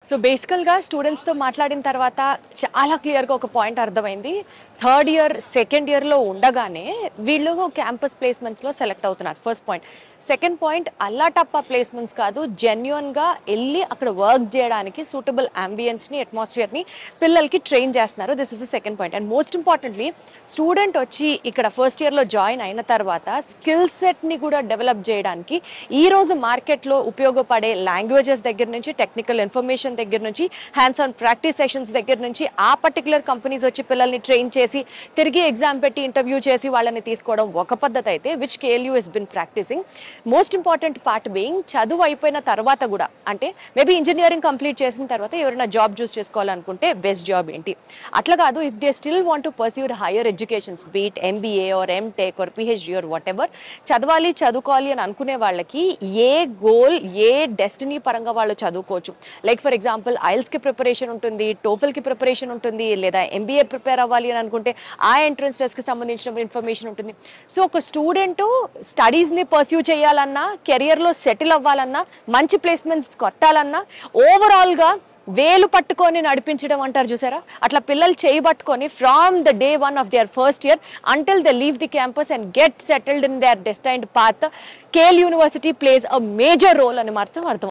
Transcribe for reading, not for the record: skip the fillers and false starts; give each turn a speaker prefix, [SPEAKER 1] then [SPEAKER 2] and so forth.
[SPEAKER 1] So బేసికల్గా స్టూడెంట్స్తో మాట్లాడిన తర్వాత చాలా క్లియర్గా ఒక పాయింట్ అర్థమైంది. థర్డ్ ఇయర్ సెకండ్ ఇయర్లో ఉండగానే వీళ్ళు క్యాంపస్ ప్లేస్మెంట్స్లో సెలెక్ట్ అవుతున్నారు. First point. సెకండ్ పాయింట్, అల్లాటప్ప ప్లేస్మెంట్స్ కాదు, జెన్యున్గా వెళ్ళి అక్కడ వర్క్ చేయడానికి సూటబుల్ అంబియన్స్ని, అట్మాస్ఫియర్ని పిల్లలకి ట్రైన్ చేస్తున్నారు. This is the second point. And most importantly student వచ్చి ఇక్కడ ఫస్ట్ ఇయర్లో జాయిన్ అయిన తర్వాత స్కిల్ సెట్ని కూడా డెవలప్ చేయడానికి ఈరోజు మార్కెట్లో ఉపయోగపడే లాంగ్వేజెస్ దగ్గర నుంచి, టెక్నికల్ ఇన్ఫర్మేషన్ దగ్గర నుంచి, హ్యాండ్స్ ఆన్ ప్రాక్టీస్ సెషన్స్ దగ్గర నుంచి, ఆ పర్టికులర్ కంపెనీస్ వచ్చి పిల్లల్ని ట్రైన్ చేసి తిరిగి ఎగ్జామ్ పెట్టి ఇంటర్వ్యూ చేసి వాళ్ళని తీసుకోవడం ఒక పద్ధతి అయితే, which KLU has been practicing. Most important part being, చదువు అయిపోయిన తర్వాత కూడా, అంటే మేబీ ఇంజనీరింగ్ కంప్లీట్ చేసిన తర్వాత ఎవరైనా జాబ్ చూస్ చేసుకోవాలనుకుంటే బెస్ట్ జాబ్ ఏంటి, అట్లా కాదు, if they still want to pursue higher educations, be it MBA or MTech or PhD or whatever, చదువుకోవాలి అని అనుకునే వాళ్ళకి ఏ గోల్, ఏ డెస్టినీ పరంగా వాళ్ళు చదువుకోవచ్చు. లైక్ ఫర్ ఎగ్జాంపుల్ IELTSకి ప్రిపరేషన్ ఉంటుంది, TOEFLకి ప్రిపరేషన్ ఉంటుంది, లేదా MBA ప్రిపేర్ అవ్వాలి అని అనుకుంటే ఆ ఎంట్రన్స్ టెస్ట్కి సంబంధించిన ఇన్ఫర్మేషన్ ఉంటుంది. సో ఒక స్టూడెంట్ స్టడీస్ని పర్స్యూ చేయాలన్నా, కెరియర్లో సెటిల్ అవ్వాలన్నా, మంచి ప్లేస్మెంట్స్ కొట్టాలన్నా, ఓవరాల్గా వేలు పట్టుకొని నడిపించడం అంటారు చూసారా, అట్లా పిల్లలు చేయబట్టుకొని from the day 1 of their first year until they leave the campus and get settled in their destined path, KL university place a major role అని మాత్రం అర్థం.